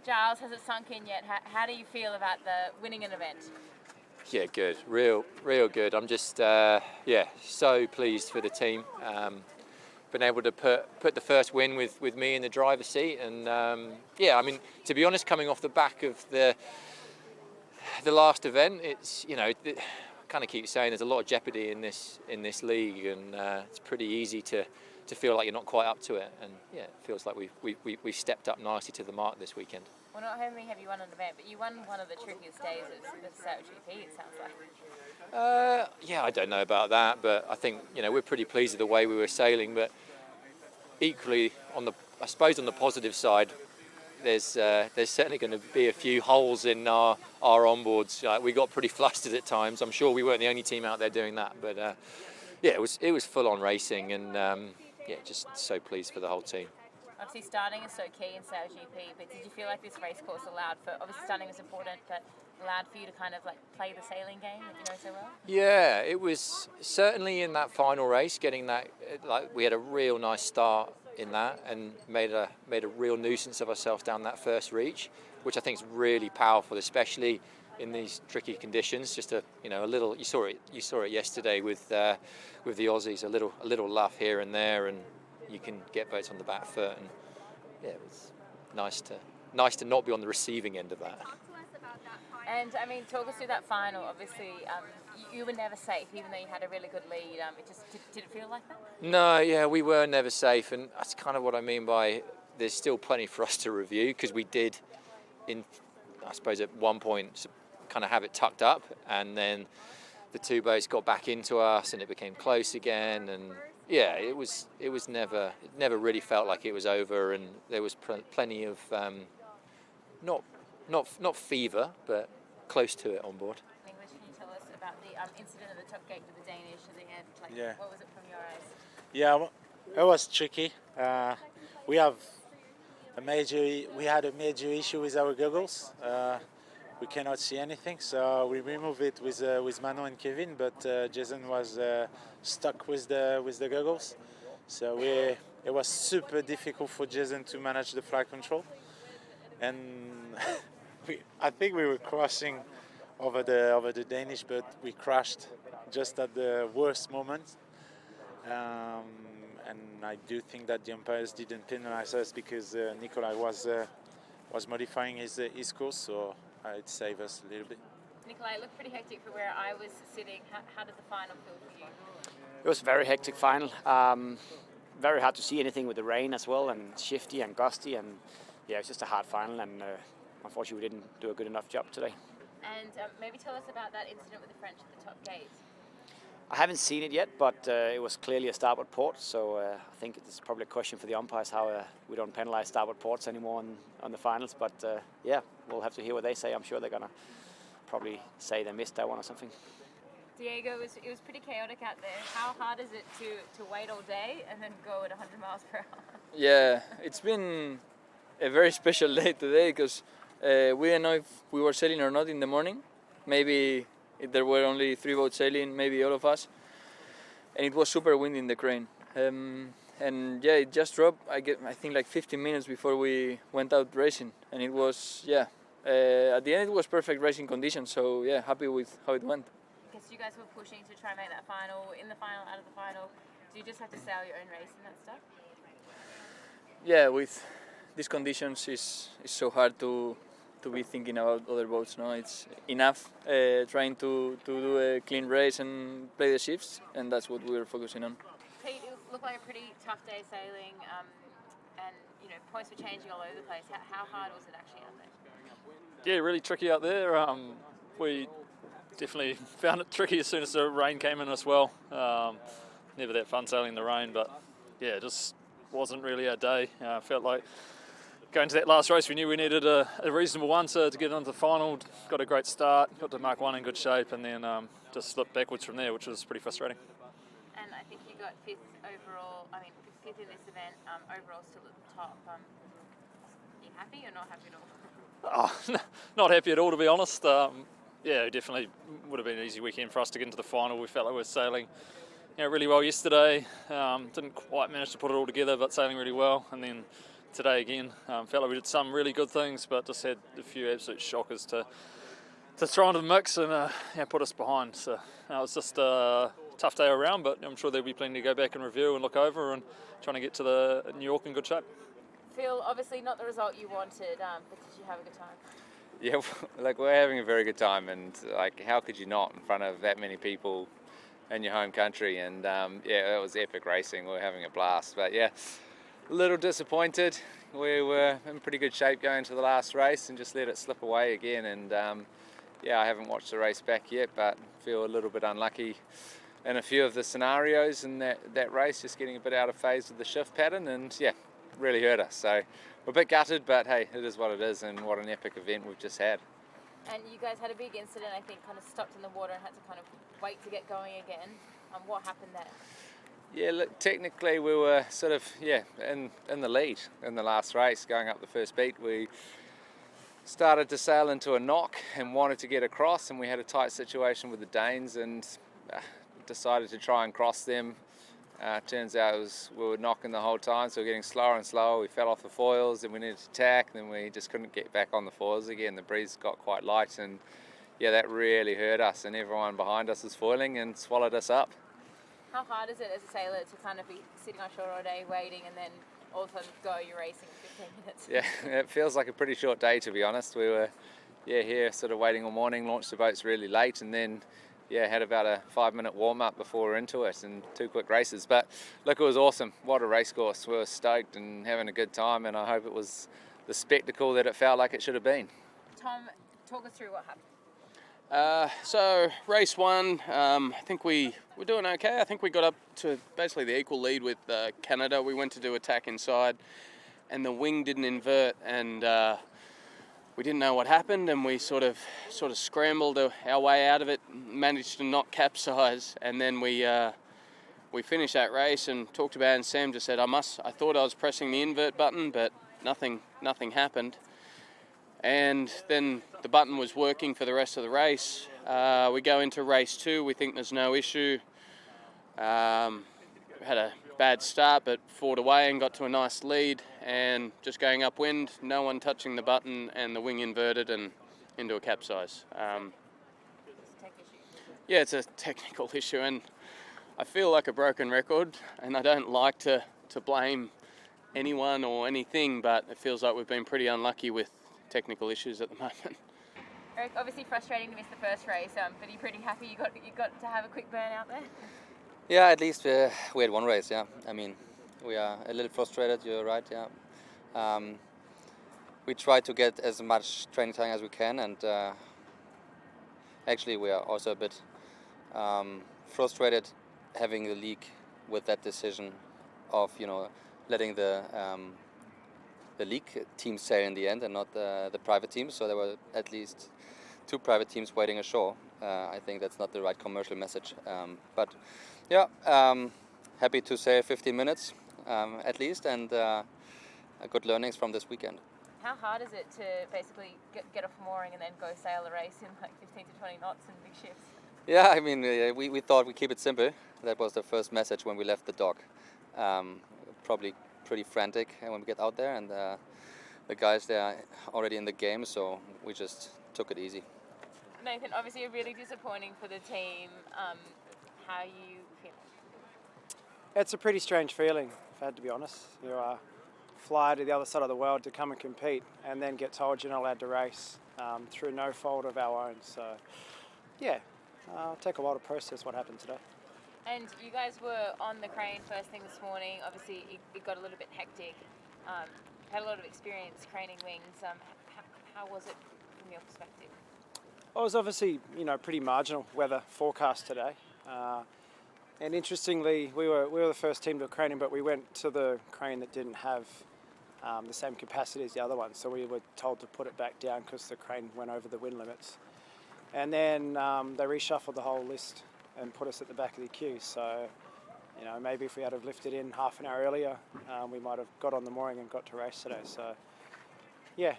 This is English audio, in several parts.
Giles, has it sunk in yet? How do you feel about the winning an event? Yeah, good. Real good. I'm just, so pleased for the team. Been able to put the first win with me in the driver's seat, and I mean, to be honest, coming off the back of the last event, it's, you know, I kind of keep saying there's a lot of jeopardy in this league, and it's pretty easy to feel like you're not quite up to it, and yeah, it feels like we've stepped up nicely to the mark this weekend. Well, not only have you won an event, but you won one of the trickiest days of SailGP, it sounds like. I don't know about that, but I think, you know, we're pretty pleased with the way we were sailing. But equally, on the positive side, there's certainly going to be a few holes in our onboards. We got pretty flustered at times. I'm sure we weren't the only team out there doing that, but it was full on racing, and just so pleased for the whole team. Obviously, starting is so key in SailGP, but did you feel like this race course allowed for, obviously starting was important, but allowed for you to kind of like play the sailing game that you know so well? Yeah, it was certainly in that final race, getting that, like, we had a real nice start in that and made a real nuisance of ourselves down that first reach, which I think is really powerful, especially in these tricky conditions. Just a little, you saw it yesterday with the Aussies, a little luff here and there, and you can get boats on the back foot, and yeah, it was nice to not be on the receiving end of that. And I mean, talk us through that final. Obviously, you were never safe, even though you had a really good lead. Did it feel like that? No, yeah, we were never safe, and that's kind of what I mean by there's still plenty for us to review, because we did, I suppose at one point, kind of have it tucked up, and then the two boats got back into us, and it became close again, and yeah, it never really felt like it was over, and there was plenty of not fever, but close to it on board. In English, can you tell us about the incident at the top gate with the Danish at the end? What was it from your eyes? Yeah, it was tricky. We had a major issue with our goggles. We cannot see anything, so we removed it with Manon and Kevin, but Jason was stuck with the goggles. So it was super difficult for Jason to manage the flight control, and I think we were crossing over the Danish, but we crashed just at the worst moment. And I do think that the umpires didn't penalize us, because Nikolai was modifying his course, so it saved us a little bit. Nikolai, it looked pretty hectic for where I was sitting. How did the final feel for you? It was a very hectic final. Very hard to see anything with the rain as well, and shifty and gusty, and yeah, it's just a hard final, and unfortunately we didn't do a good enough job today. And maybe tell us about that incident with the French at the top gate. I haven't seen it yet, but it was clearly a starboard port, so I think it's probably a question for the umpires how we don't penalise starboard ports anymore on the finals. But we'll have to hear what they say. I'm sure they're going to probably say they missed that one or something. Diego, it was pretty chaotic out there. How hard is it to wait all day and then go at 100 miles per hour? Yeah, it's been a very special day today, because we didn't know if we were sailing or not in the morning. Maybe if there were only 3 boats sailing, maybe all of us. And it was super windy in the crane. And yeah, it just dropped, I think like 15 minutes before we went out racing. And it was, at the end it was perfect racing conditions, so yeah, happy with how it went. Because you guys were pushing to try and make that final, in the final, out of the final. Do you just have to sail your own race and that stuff? Yeah, with these conditions it's so hard to be thinking about other boats. No, it's enough trying to do a clean race and play the shifts, and that's what we were focusing on. Pete, it looked like a pretty tough day sailing, and points were changing all over the place. How hard was it actually out there? Yeah, really tricky out there. We definitely found it tricky as soon as the rain came in as well. Never that fun sailing in the rain, but yeah, just wasn't really our day. Felt like going to that last race, we knew we needed a reasonable one to get onto the final. Got a great start, got to Mark 1 in good shape, and then just slipped backwards from there, which was pretty frustrating. And I think you got 5th overall, fifth in this event, overall still at the top. Are you happy or not happy at all? Oh, not happy at all, to be honest. Yeah, definitely would have been an easy weekend for us to get into the final. We felt like we were sailing really well yesterday. Didn't quite manage to put it all together, but sailing really well. And then today again. Felt like we did some really good things, but just had a few absolute shockers to throw into the mix and put us behind. So it was just a tough day around, but I'm sure there'll be plenty to go back and review and look over and trying to get to the New York in good shape. Phil, obviously not the result you wanted, but did you have a good time? Yeah, like we're having a very good time, and like how could you not in front of that many people in your home country? And it was epic racing. We were having a blast, but yeah, a little disappointed. We were in pretty good shape going to the last race and just let it slip away again. And I haven't watched the race back yet, but feel a little bit unlucky in a few of the scenarios in that race, just getting a bit out of phase with the shift pattern, and really hurt us. So we're a bit gutted, but hey, it is what it is, and what an epic event we've just had. And you guys had a big incident, I think, kind of stopped in the water and had to kind of wait to get going again. What happened there? Yeah, look, technically we were sort of in the lead in the last race, going up the first beat. We started to sail into a knock and wanted to get across, and we had a tight situation with the Danes and decided to try and cross them. Turns out we were knocking the whole time, so we were getting slower and slower. We fell off the foils and we needed to tack, and then we just couldn't get back on the foils again. The breeze got quite light, and that really hurt us, and everyone behind us was foiling and swallowed us up. How hard is it as a sailor to kind of be sitting on shore all day waiting and then all of a sudden go, you're racing in 15 minutes? Yeah, it feels like a pretty short day, to be honest. We were here sort of waiting all morning, launched the boats really late, and then had about a 5-minute warm-up before we're into it, and 2 quick races. But look, it was awesome. What a race course. We were stoked and having a good time, and I hope it was the spectacle that it felt like it should have been. Tom, talk us through what happened. So race 1, I think we were doing okay. I think we got up to basically the equal lead with Canada. We went to do attack inside, and the wing didn't invert, and we didn't know what happened, and we sort of scrambled our way out of it, managed to not capsize, and then we finished that race and talked about it, and Sam just said, I thought I was pressing the invert button, but nothing happened. And then the button was working for the rest of the race. We go into race 2, we think there's no issue. We had a bad start, but fought away and got to a nice lead, and just going upwind, no one touching the button, and the wing inverted and into a capsize. It's a technical issue, and I feel like a broken record, and I don't like to blame anyone or anything, but it feels like we've been pretty unlucky with technical issues at the moment. Eric, obviously frustrating to miss the first race, but you're pretty happy you got to have a quick burn out there? Yeah, at least we had one race, I mean, we are a little frustrated, you're right, we try to get as much training time as we can, and actually we are also a bit frustrated having the league with that decision of, letting the league teams sail in the end and not the private teams. So there were at least 2 private teams waiting ashore. I think that's not the right commercial message. But happy to sail 15 minutes at least, and good learnings from this weekend. How hard is it to basically get off mooring and then go sail a race in like 15 to 20 knots and big shifts? Yeah, I mean, we thought we'd keep it simple. That was the first message when we left the dock. Probably pretty frantic when we get out there, and the guys there are already in the game, so we just took it easy. Nathan, obviously really disappointing for the team. How you feel? It's a pretty strange feeling, if I had to be honest. You fly to the other side of the world to come and compete, and then get told you're not allowed to race through no fault of our own. So, it'll take a while to process what happened today. And you guys were on the crane first thing this morning. Obviously, it got a little bit hectic. Had a lot of experience craning wings. How was it from your perspective? Well, it was obviously, pretty marginal weather forecast today. And interestingly, we were the first team to craning, but we went to the crane that didn't have the same capacity as the other one. So we were told to put it back down because the crane went over the wind limits. And then they reshuffled the whole list and put us at the back of the queue. So, maybe if we had have lifted in half an hour earlier, we might have got on the mooring and got to race today. So, I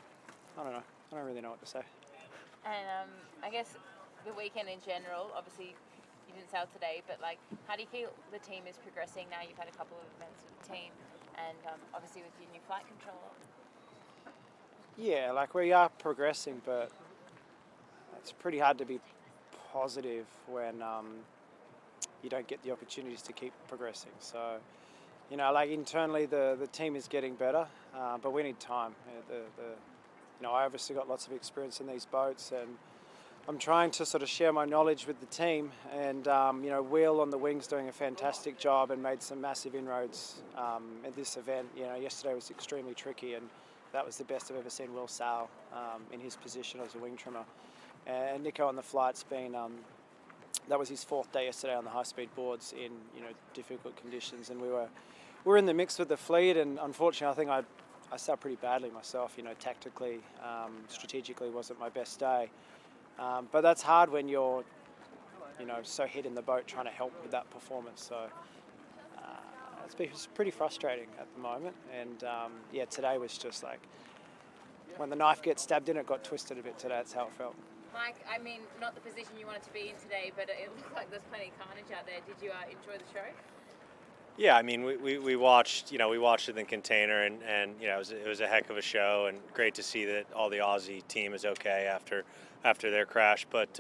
don't know. I don't really know what to say. And I guess the weekend in general, obviously you didn't sail today, but how do you feel the team is progressing now? You've had a couple of events with the team. and obviously with your new flight controller. Yeah, like we are progressing, but it's pretty hard to be positive when you don't get the opportunities to keep progressing. So, you know, like internally the team is getting better, but we need time. You know, I obviously got lots of experience in these boats, and I'm trying to sort of share my knowledge with the team. And you know, Will on the wing's doing a fantastic job and made some massive inroads at this event. You know, yesterday was extremely tricky, and that was the best I've ever seen Will sail in his position as a wing trimmer. And Nico on the flight's been, that was his 4th day yesterday on the high-speed boards in, you know, difficult conditions. And we were in the mix with the fleet, and unfortunately I think I sailed pretty badly myself, you know, tactically, strategically wasn't my best day. But that's hard when you're, you know, so hit in the boat trying to help with that performance. So it's pretty frustrating at the moment. And yeah, today was just like, when the knife gets stabbed in, it got twisted a bit today. That's how it felt. Mike, I mean, not the position you wanted to be in today, but it looked like there's plenty of carnage out there. Did you enjoy the show? Yeah, I mean, we watched, you know, we watched it in the container, and you know, it was a heck of a show, and great to see that all the Aussie team is okay after their crash. But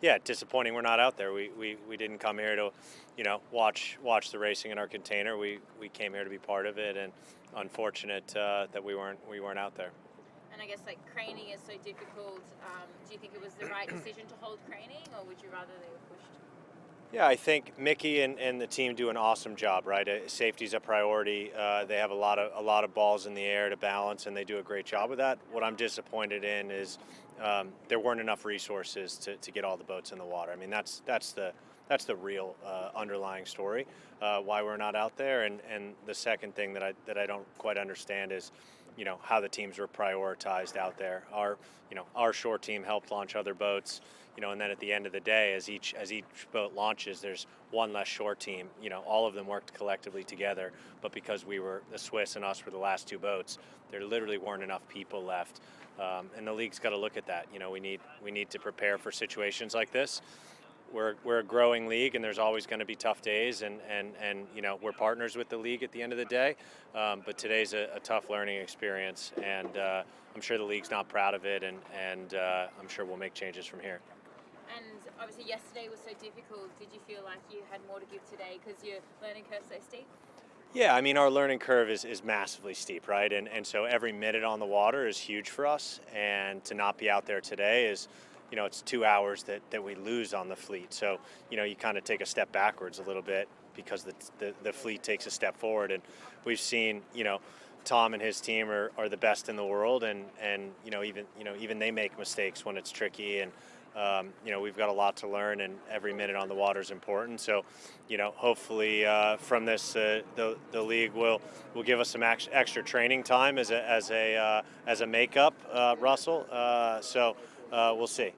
yeah, disappointing we're not out there. We didn't come here to, you know, watch the racing in our container. We came here to be part of it, and unfortunate that we weren't out there. And I guess like craning is so difficult. Do you think it was the right decision to hold craning, or would you rather they were pushed? Yeah, I think Mickey and the team do an awesome job, right? Safety's a priority. They have a lot of balls in the air to balance, and they do a great job with that. What I'm disappointed in is there weren't enough resources to get all the boats in the water. I mean, that's the real underlying story why we're not out there. And the second thing that I don't quite understand is, you know, how the teams were prioritized out there. Our shore team helped launch other boats, you know, and then at the end of the day, as each boat launches, there's one less shore team. You know, all of them worked collectively together, but because we were the Swiss and us were the last 2 boats, there literally weren't enough people left. And the league's got to look at that. You know, we need to prepare for situations like this. We're a growing league, and there's always going to be tough days, and you know, we're partners with the league at the end of the day. But today's a tough learning experience, and I'm sure the league's not proud of it, and I'm sure we'll make changes from here. And obviously yesterday was so difficult. Did you feel like you had more to give today because your learning curve's so steep? Yeah, I mean, our learning curve is massively steep, right? And so every minute on the water is huge for us, and to not be out there today is, you know, it's 2 hours that we lose on the fleet. So, you know, you kind of take a step backwards a little bit because the fleet takes a step forward. And we've seen, you know, Tom and his team are the best in the world, and even they make mistakes when it's tricky. And you know, we've got a lot to learn, and every minute on the water is important. So, you know, hopefully from this, the league will give us some extra training time as a makeup, Russell. So we'll see.